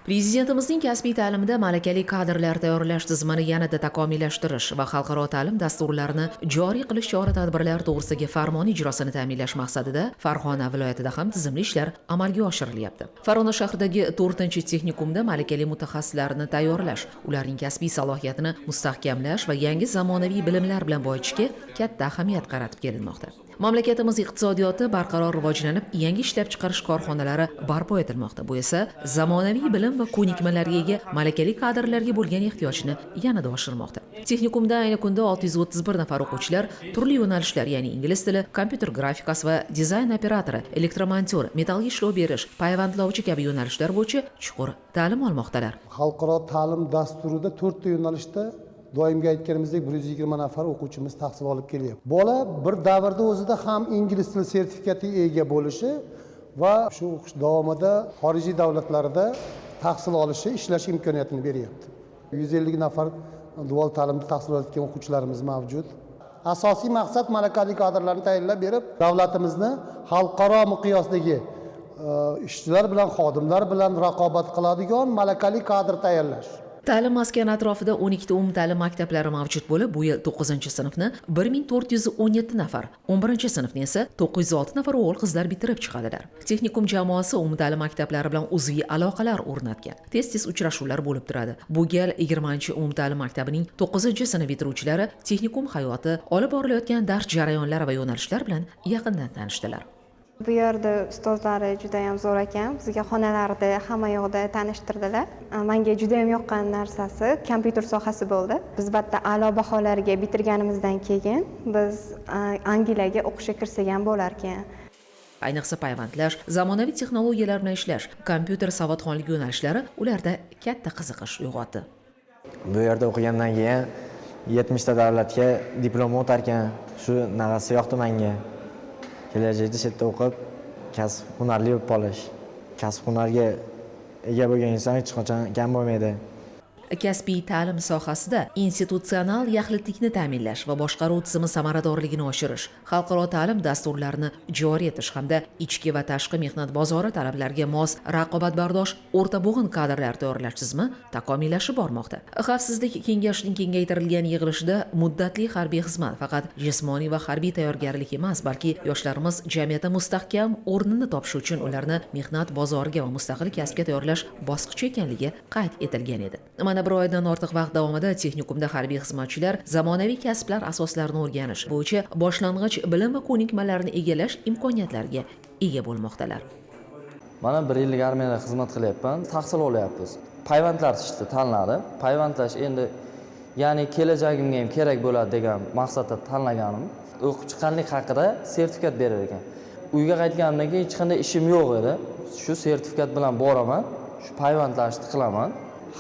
Prezidentimizning kasbiy ta'limda malakali kadrlar tayyorlash tizimini yanada takomillashtirish va xalqaro ta'lim dasturlarini joriy qilish chora-tadbirlar to'g'risidagi farmon ijrosini ta'minlash maqsadida Farg'ona viloyatida ham tizimli ishlar amalga oshirilyapti. Farg'ona shahridagi 4-texnikumda malakali mutaxassislarni tayyorlash, ularning kasbiy salohiyatini mustahkamlash va yangi zamonaviy bilimlar bilan boyitishga katta ahamiyat qaratib kelinmoqda. Mamlakatimiz iqtisodiyoti barqaror rivojlanib, yangi ishlab chiqarish korxonalari barpo etilmoqda. Bu esa zamonaviy bilim va ko'nikmalarga ega malakali kadrlarga bo'lgan ehtiyojni yanada oshirmoqda. Texnikumda ayni kunda 631 nafar o'quvchilar turli yo'nalishlar, ya'ni ingliz tili, kompyuter grafikasi va dizayn operatori, elektromonteur, metallga ishlov berish, payvandlovchi kabi yo'nalishlar bo'yicha chuqur ta'lim olmoqdalar. Xalqaro ta'lim dasturida 4 ta yo'nalishda doimga aytganimizdek 120 nafar o'quvchimiz tahsil olib kelyapti. Bola bir davrda o'zida ham ingliz tili sertifikatiga ega bo'lishi va shu o'qish davomida xorijiy davlatlarda tahsil olishi, ishlash imkoniyatini beryapti. 150 nafar dual ta'limda tahsil olayotgan o'quvchilarimiz mavjud. Asosiy maqsad malakali kadrlarni tayyorlab berib, davlatimizni xalqaro miqyosdagi ishchilar bilan, xodimlar bilan raqobat qiladigan malakali kadr tayyorlash. Ta'lim maskani atrofida 12 ta umumta'lim maktablari mavjud bo'lib, bu yil 9-sinfni 1417 nafar, 11-sinfni esa 906 nafar o'g'il-qizlar bitirib chiqadilar. Texnikum jamoasi umumta'lim maktablari bilan uzviy aloqalar o'rnatgan. Tez-tez uchrashuvlar bo'lib turadi. Bu gal 20-umumta'lim maktabining 9-sinf bitiruvchilari texnikum hayoti, olib borilayotgan dars jarayonlari va yo'nalishlar bilan yaqindan tanishdilar. Bu yerda ustozlari juda ham zo'r ekan. Bizga xonalarda hamma yoqda tanishtirdilar. Menga juda ham yoqqan narsasi kompyuter sohasi bo'ldi. Biz bitta a'lo baholarga bitirganimizdan keyin biz Angliyaga o'qishga kirsak ham bo'lar ekan. Ayniqsa payvandlash, zamonaviy texnologiyalar bilan ishlash, kompyuter savodxonligi yo'nalishlari ularda katta qiziqish uyg'otdi. Bu yerda o'qigandan keyin 70 ta davlatga diplom o'tarkan, shu narsa yoqdi menga. Kelajakda chetda o'qib, kasb hunarli bo'lib qolish. Kasb hunarga ega bo'lgan inson hech qachon kam bo'lmaydi. Kasbiy ta'lim sohasida institutsional yaxlitlikni ta'minlash va boshqaruv tizimi samaradorligini oshirish, xalqaro ta'lim dasturlarini joriy etish hamda ichki va tashqi mehnat bozori talablariga mos raqobatbardosh o'rta bo'g'in kadrlar tayyorlash tizimi takomillashib bormoqda. Xavfsizlik kengashining kengaytirilgan yig'ilishida muddatli harbiy xizmat faqat jismoniy va harbiy tayyorgarlik emas, balki yoshlarimiz jamiyatda mustahkam o'rnini topishi uchun ularni mehnat bozoriga va mustaqil kasbga tayyorlash bosqichi ekanligi qayd etilgan edi. Mana bir oydan ortiq vaqt davomida texnikumda harbiy xizmatchilar zamonaviy kasblar asoslarini o'rganish bo'yicha boshlang'ich bilim va ko'nikmalarni egallash imkoniyatlariga ega bo'lmoqdalar. Mana 1 yillik armiyada xizmat qilyapman, tahsil olyapmiz. Payvandlar tishda tanladi. Payvandlash endi ya'ni kelajagimga ham kerak bo'ladi degan maqsadda tanlaganim. O'qib chiqqanlik haqida sertifikat berar ekan. Uyga qaytganimdan keyin hech qanday ishim yo'q edi. Shu sertifikat bilan boraman, shu payvandlashni qilaman.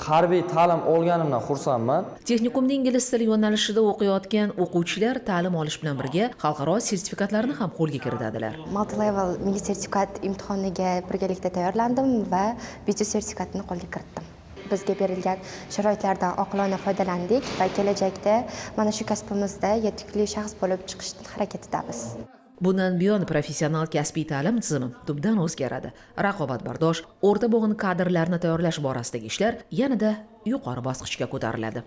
Harbiy ta'lim olganimdan xursandman. Texnikumda ingliz tili yo'nalishida o'qiyotgan o'quvchilar ta'lim olish bilan birga xalqaro sertifikatlarni ham qo'lga kiritadilar. Multi-level milliy sertifikat imtihoniga birgalikda tayyorlandim va bitta sertifikatni qo'lga kiritdim. Bizga berilgan sharoitlardan oqilona foydalandik va kelajakda mana shu kasbimizda yetukli shaxs bo'lib chiqishga harakatidamiz. Bundan buyon professional kasbiy ta'lim tizimi tubdan o'zgaradi. Raqobatbardosh, o'rta bo'g'in kadrlarni tayyorlash borasidagi ishlar yanada yuqori bosqichga ko'tariladi.